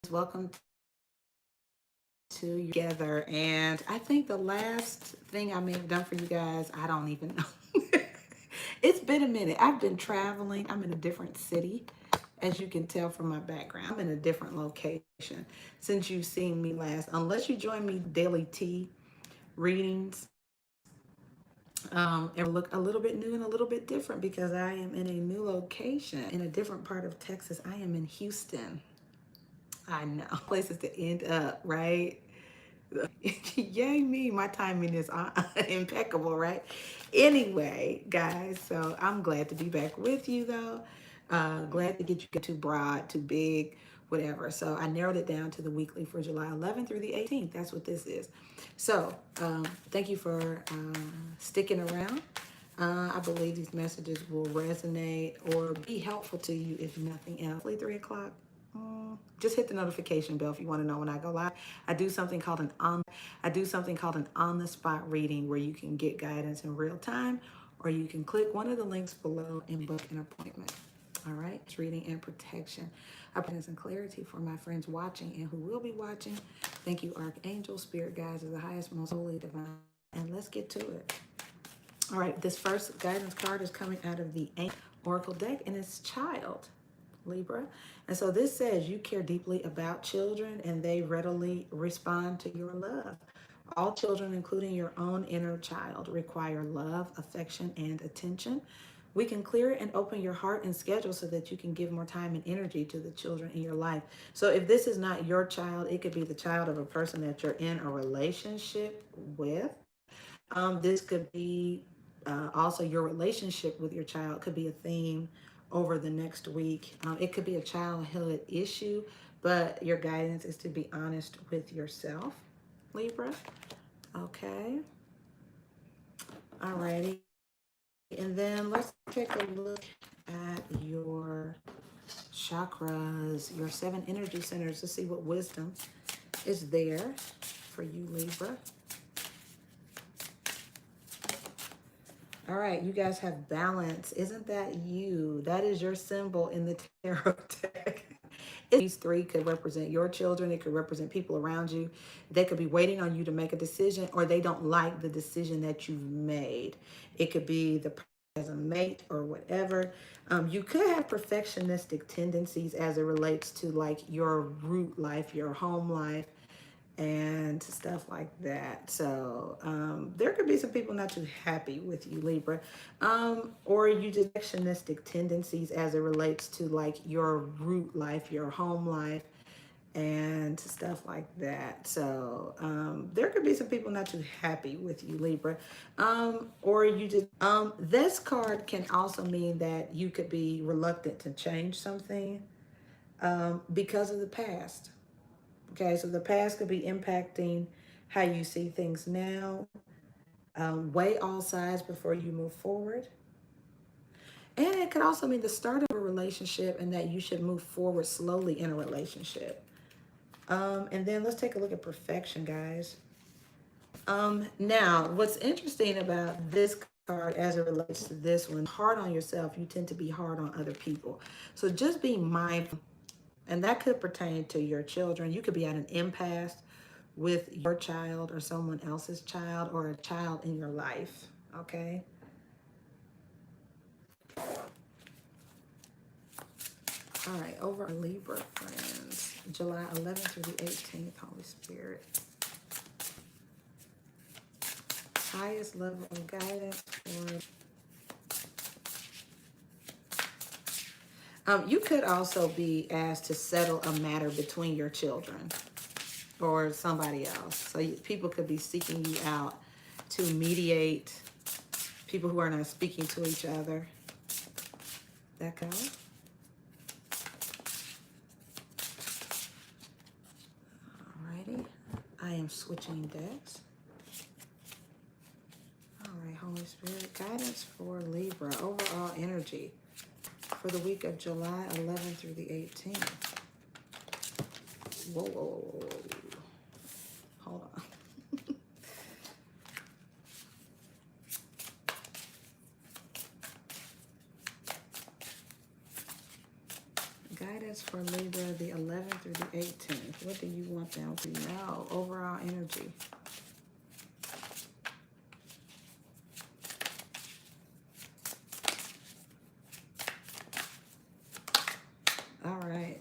Welcome to Together. And I think the last thing I may have done for you guys, I don't even know. It's been a minute. I've been traveling. I'm in a different city, as you can tell from my background. I'm in a different location since you've seen me last. Unless you join me daily tea readings, it will look a little bit new and a little bit different because I am in a new location in a different part of Texas. I am in Houston. I know places to end up, right? Yay me, my timing is impeccable, right? Anyway, guys, so I'm glad to be back with you though. Glad to get you too broad, too big, whatever. So I narrowed it down to the weekly for July 11th through the 18th. That's what this is. So thank you for sticking around. I believe these messages will resonate or be helpful to you if nothing else. 3 o'clock. Just hit the notification bell if you want to know when I go live. I do something called an on the spot reading where you can get guidance in real time, or you can click one of the links below and book an appointment. All right, it's reading and protection. I pray and clarity for my friends watching and who will be watching. Thank you, Archangel, Spirit Guides of the highest, most holy, divine. And let's get to it. All right, this first guidance card is coming out of the Ancient Oracle deck, and it's Child. Libra. And so this says you care deeply about children and they readily respond to your love. All children, including your own inner child, require love, affection, and attention. We can clear and open your heart and schedule so that you can give more time and energy to the children in your life. So if this is not your child, it could be the child of a person that you're in a relationship with. This could be also your relationship with your child could be a theme over the next week. It could be a childhood issue, but your guidance is to be honest with yourself, Libra. Okay. Alrighty. And then let's take a look at your chakras, your 7 energy centers, to see what wisdom is there for you, Libra. All right, you guys have balance. Isn't that you? That is your symbol in the tarot deck. These 3 could represent your children. It could represent people around you. They could be waiting on you to make a decision, or they don't like the decision that you've made. It could be the person as a mate or whatever. You could have perfectionistic tendencies as it relates to like your root life, your home life, and stuff like that. So there could be some people not too happy with you, Libra. Or you just perfectionistic tendencies as it relates to like your root life, your home life, and stuff like that. So there could be some people not too happy with you, Libra. Or you just, this card can also mean that you could be reluctant to change something because of the past. Okay, so the past could be impacting how you see things now. Weigh all sides before you move forward. And it could also mean the start of a relationship and that you should move forward slowly in a relationship. And then let's take a look at perfection, guys. Now, what's interesting about this card as it relates to this one, hard on yourself, you tend to be hard on other people. So just be mindful. And that could pertain to your children. You could be at an impasse with your child or someone else's child or a child in your life, okay? All right, over our Libra friends, July 11th through the 18th, Holy Spirit. Highest level of guidance for... you could also be asked to settle a matter between your children or somebody else. So people could be seeking you out to mediate, people who are not speaking to each other. That kind of. Alrighty. I am switching decks. All right, Holy Spirit, guidance for Libra, overall energy for the week of July 11th through the 18th. Whoa, whoa, whoa, whoa. Hold on. Guidance for Libra, the 11th through the 18th. What do you want them to know? Overall energy. All right.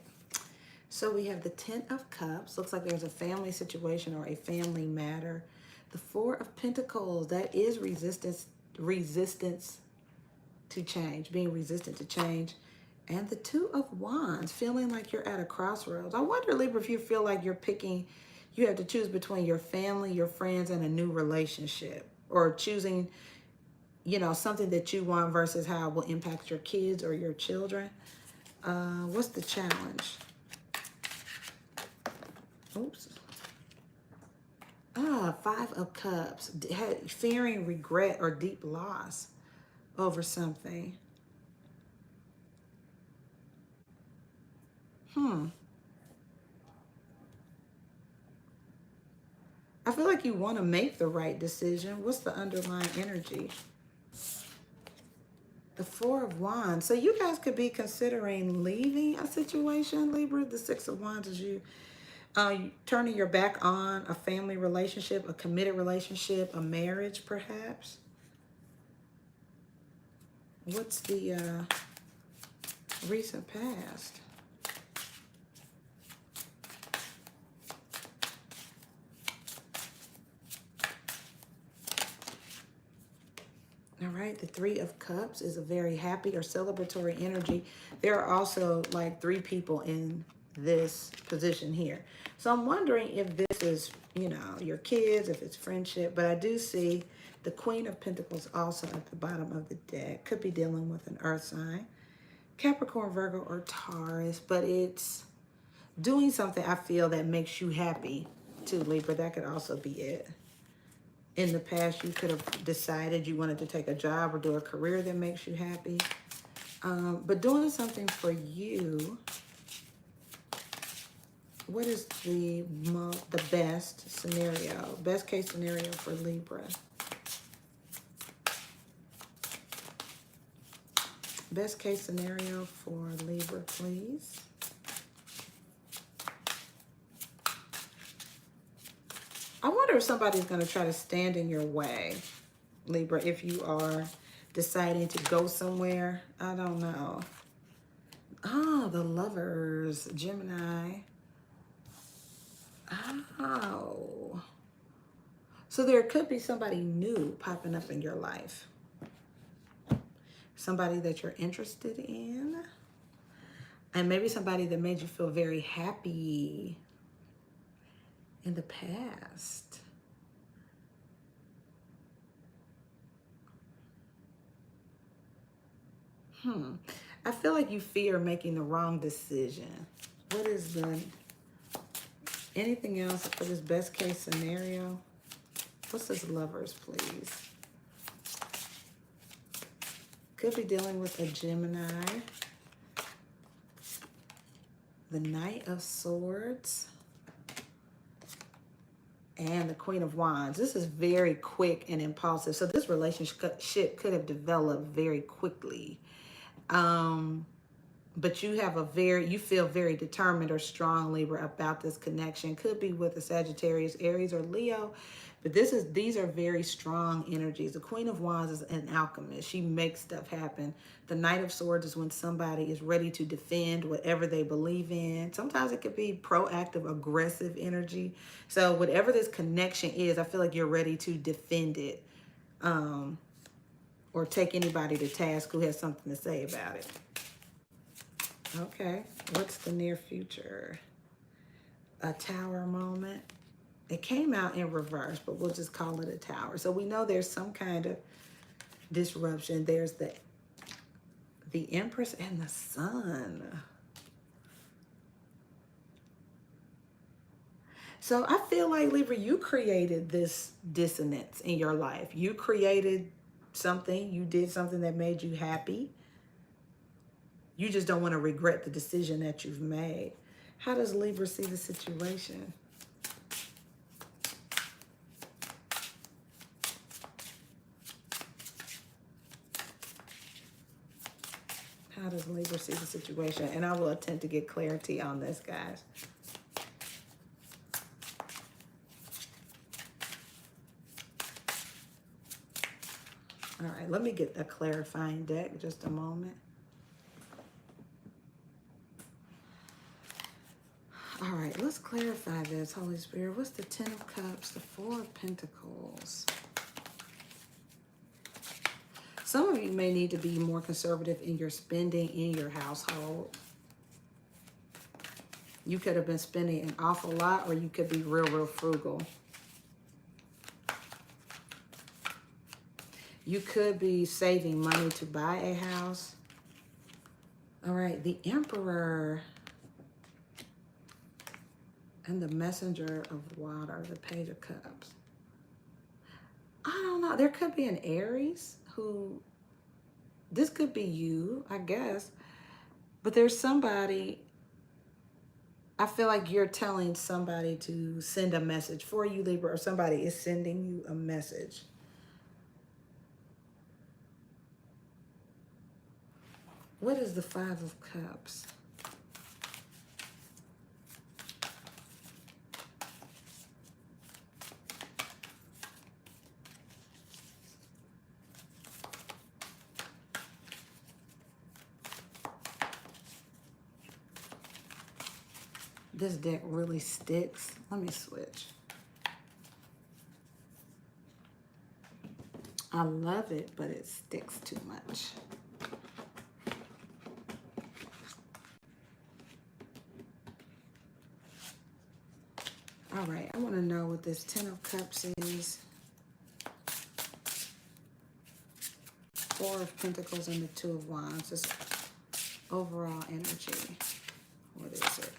So we have the Ten of Cups. Looks like there's a family situation or a family matter. The Four of Pentacles. That is resistance to change, being resistant to change. And the Two of Wands, feeling like you're at a crossroads. I wonder, Libra, if you feel like you have to choose between your family, your friends, and a new relationship, or choosing, something that you want versus how it will impact your kids or your children. What's the challenge? Oops. Five of Cups. Fearing regret or deep loss over something. I feel like you want to make the right decision. What's the underlying energy? The Four of Wands. So you guys could be considering leaving a situation, Libra. The Six of Wands is you turning your back on a family relationship, a committed relationship, a marriage, perhaps. What's the recent past? All right, the Three of Cups is a very happy or celebratory energy. There are also like three people in this position here. So I'm wondering if this is, your kids, if it's friendship, but I do see the Queen of Pentacles also at the bottom of the deck. Could be dealing with an earth sign, Capricorn, Virgo, or Taurus, but it's doing something I feel that makes you happy too, Libra. That could also be it. In the past, you could have decided you wanted to take a job or do a career that makes you happy. But doing something for you, what is the best scenario, best case scenario for Libra? Best case scenario for Libra, please. I wonder if somebody's going to try to stand in your way, Libra, if you are deciding to go somewhere. I don't know. The Lovers, Gemini. Oh. So there could be somebody new popping up in your life. Somebody that you're interested in. And maybe somebody that made you feel very happy in the past. I feel like you fear making the wrong decision. What is anything else for this best case scenario? What's this Lovers, please? Could be dealing with a Gemini. The Knight of Swords. And the Queen of Wands. This is very quick and impulsive. So this relationship could have developed very quickly. But you feel very determined or strong, Libra, about this connection. Could be with a Sagittarius, Aries, or Leo. But these are very strong energies. The Queen of Wands is an alchemist. She makes stuff happen. The Knight of Swords is when somebody is ready to defend whatever they believe in. Sometimes it could be proactive, aggressive energy. So whatever this connection is, I feel like you're ready to defend it. Or take anybody to task who has something to say about it. Okay, what's the near future? A Tower moment. It came out in reverse, but we'll just call it a Tower. So we know there's some kind of disruption. There's the Empress and the Sun. So I feel like, Libra, you created this dissonance in your life. You created something. You did something that made you happy. You just don't want to regret the decision that you've made. How does Libra see the situation? How does Libra see the situation? And I will attempt to get clarity on this, guys. All right, let me get a clarifying deck just a moment. All right, let's clarify this, Holy Spirit. What's the Ten of Cups, the Four of Pentacles? Some of you may need to be more conservative in your spending in your household. You could have been spending an awful lot, or you could be real, real frugal. You could be saving money to buy a house. All right, the Emperor and the Messenger of Water, the Page of Cups. I don't know. There could be an Aries who, this could be you, I guess. But there's somebody, I feel like you're telling somebody to send a message for you, Libra, or somebody is sending you a message. What is the Five of Cups? This deck really sticks. Let me switch. I love it, but it sticks too much. All right, I want to know what this Ten of Cups is. Four of Pentacles and the Two of Wands. Just overall energy. What is it?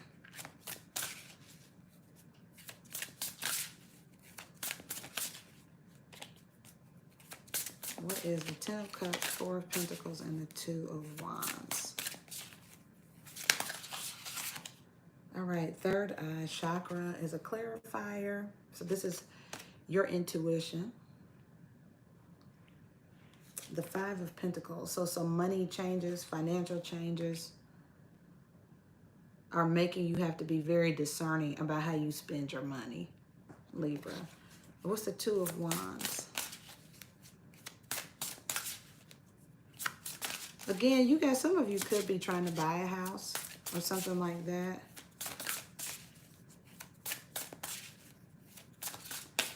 What is the Ten of Cups, Four of Pentacles, and the Two of Wands? All right, third eye chakra is a clarifier. So this is your intuition. The Five of Pentacles. So some money changes, financial changes are making you have to be very discerning about how you spend your money, Libra. What's the Two of Wands? Again, you guys, some of you could be trying to buy a house or something like that.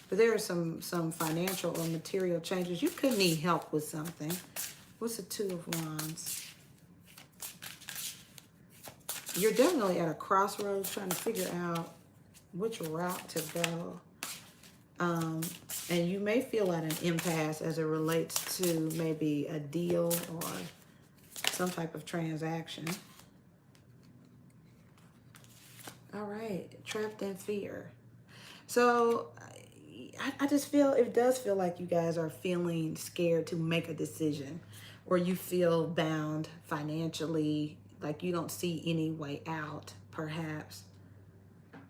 But there are some financial or material changes. You could need help with something. What's the Two of Wands? You're definitely at a crossroads trying to figure out which route to go. And you may feel at an impasse as it relates to maybe a deal or some type of transaction. All right, trapped in fear. So I just feel, it does feel like you guys are feeling scared to make a decision, or you feel bound financially, like you don't see any way out, perhaps,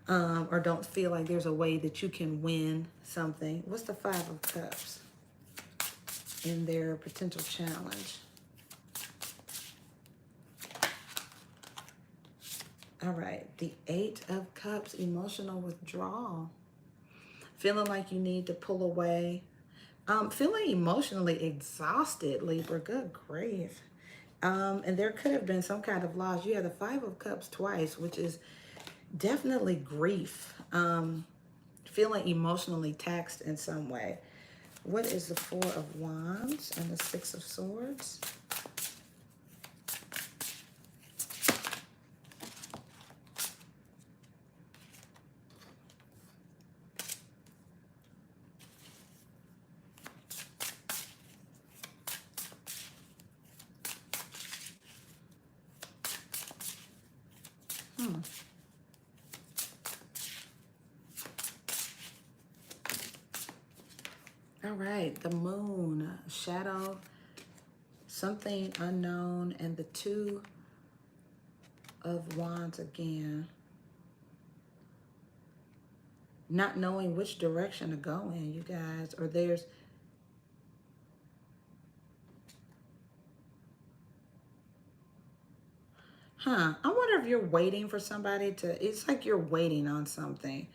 or don't feel like there's a way that you can win something. What's the Five of Cups in their potential challenge? All right, the Eight of Cups, emotional withdrawal. Feeling like you need to pull away. Feeling emotionally exhausted, Libra. Good grief. And there could have been some kind of loss. You have the Five of Cups twice, which is definitely grief. Feeling emotionally taxed in some way. What is the Four of Wands and the Six of Swords? All right, the Moon, shadow, something unknown, and the Two of Wands again. Not knowing which direction to go in, you guys, or there's... I wonder if you're waiting for somebody to... It's like you're waiting on something.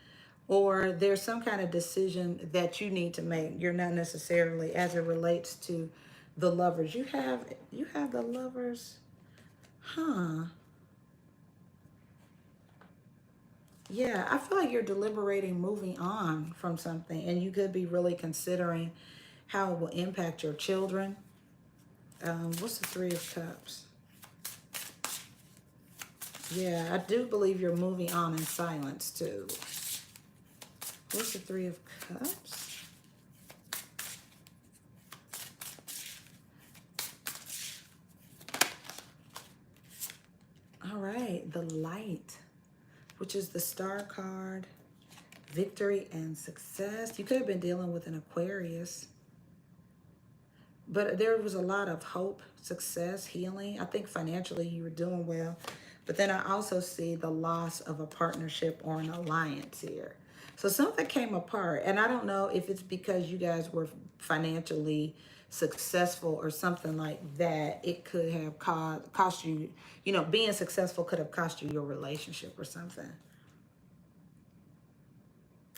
or there's some kind of decision that you need to make. You're not necessarily, as it relates to the lovers. You have the lovers, huh? Yeah, I feel like you're deliberating moving on from something, and you could be really considering how it will impact your children. What's the Three of Cups? Yeah, I do believe you're moving on in silence too. What's the Three of Cups? All right, the Light, which is the Star card, victory and success. You could have been dealing with an Aquarius, but there was a lot of hope, success, healing. I think financially you were doing well, but then I also see the loss of a partnership or an alliance here. So something came apart, and I don't know if it's because you guys were financially successful or something like that. It could have cost you, being successful could have cost you your relationship or something.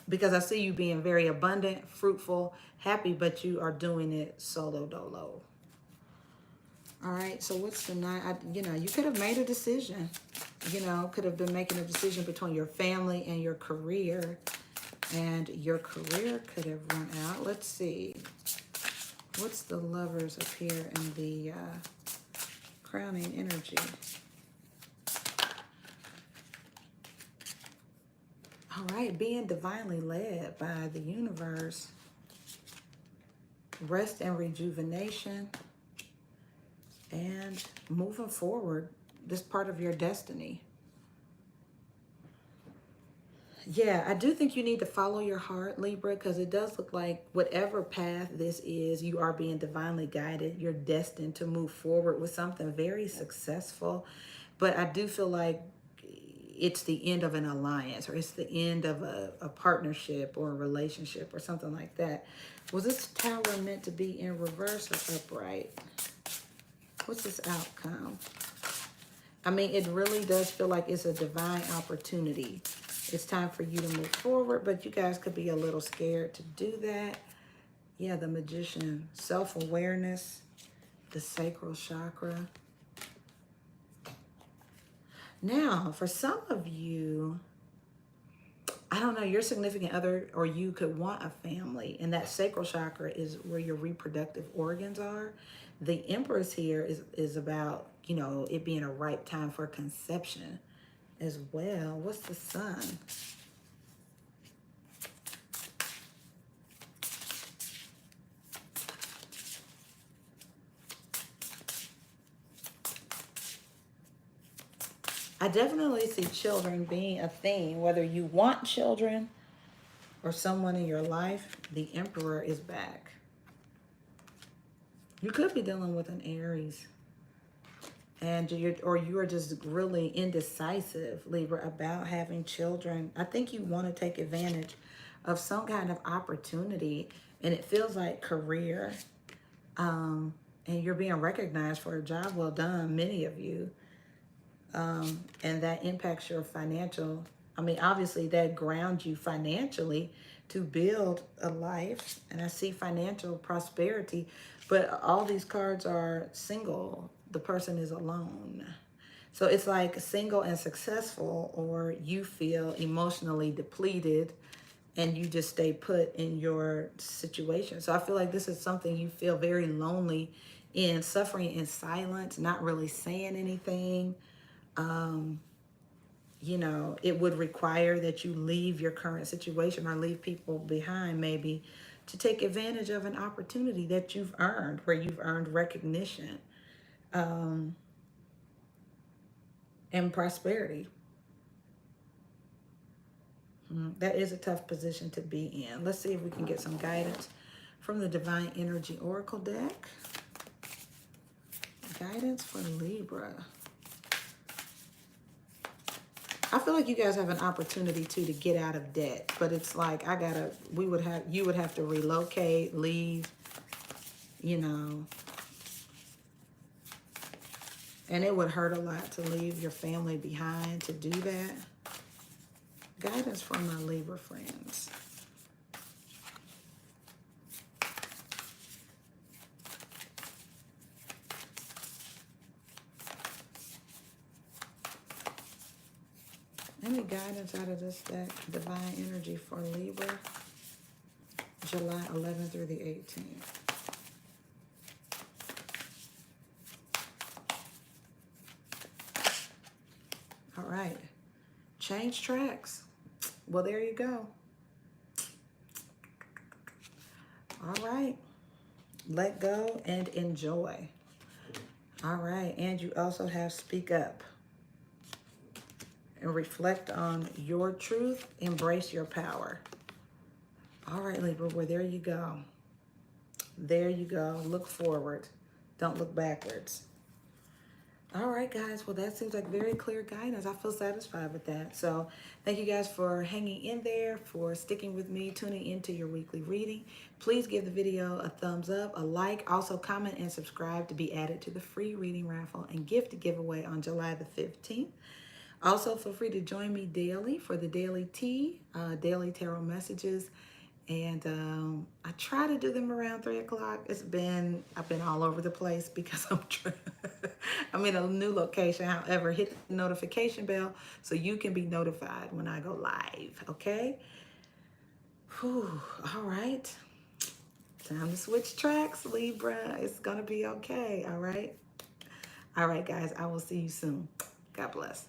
Because I see you being very abundant, fruitful, happy, but you are doing it solo dolo. All right, so what's the nine? You could have made a decision. Could have been making a decision between your family and your career. And your career could have run out. Let's see. What's the Lovers up here in the crowning energy? All right, being divinely led by the universe. Rest and rejuvenation. And moving forward, this part of your destiny. Yeah, I do think you need to follow your heart, Libra, because it does look like whatever path this is, you are being divinely guided. You're destined to move forward with something very successful. But I do feel like it's the end of an alliance, or it's the end of a partnership or a relationship or something like that. Was this Tower meant to be in reverse or upright? What's this outcome? I mean, it really does feel like it's a divine opportunity. It's time for you to move forward, but you guys could be a little scared to do that. Yeah, the Magician, self-awareness, the sacral chakra. Now, for some of you, I don't know, your significant other or you could want a family, and that sacral chakra is where your reproductive organs are. The Empress here is about, it being a ripe time for conception as well. What's the Sun? I definitely see children being a theme, whether you want children or someone in your life. The Emperor is back. You could be dealing with an Aries, and you are just really indecisive, Libra, about having children. I think you want to take advantage of some kind of opportunity, and it feels like career, and you're being recognized for a job well done, many of you, and that impacts your financial. I mean, obviously that grounds you financially to build a life, and I see financial prosperity, but all these cards are single. The person is alone. So it's like single and successful, or you feel emotionally depleted and you just stay put in your situation. So I feel like this is something you feel very lonely in, suffering in silence, not really saying anything. It would require that you leave your current situation or leave people behind maybe to take advantage of an opportunity that you've earned, where you've earned recognition and prosperity. That is a tough position to be in. Let's see if we can get some guidance from the Divine Energy Oracle deck. Guidance for Libra. I feel like you guys have an opportunity too to get out of debt, but it's like you would have to relocate, leave, and it would hurt a lot to leave your family behind to do that. Guidance from my Libra friends. Any guidance out of this deck? Divine energy for Libra, July 11th through the 18th. All right. Change tracks. Well, there you go. All right. Let go and enjoy. All right. And you also have speak up and reflect on your truth. Embrace your power. All right, Libra, well, there you go. There you go. Look forward. Don't look backwards. All right, guys. Well, that seems like very clear guidance. I feel satisfied with that. So thank you guys for hanging in there, for sticking with me, tuning into your weekly reading. Please give the video a thumbs up, a like. Also, comment and subscribe to be added to the free reading raffle and gift giveaway on July the 15th. Also, feel free to join me daily for the daily tea, daily tarot messages. And I try to do them around 3 o'clock. I've been all over the place because I'm in a new location. However, hit the notification bell so you can be notified when I go live, okay? Whew, all right. Time to switch tracks, Libra. It's gonna be okay, all right? All right, guys, I will see you soon. God bless.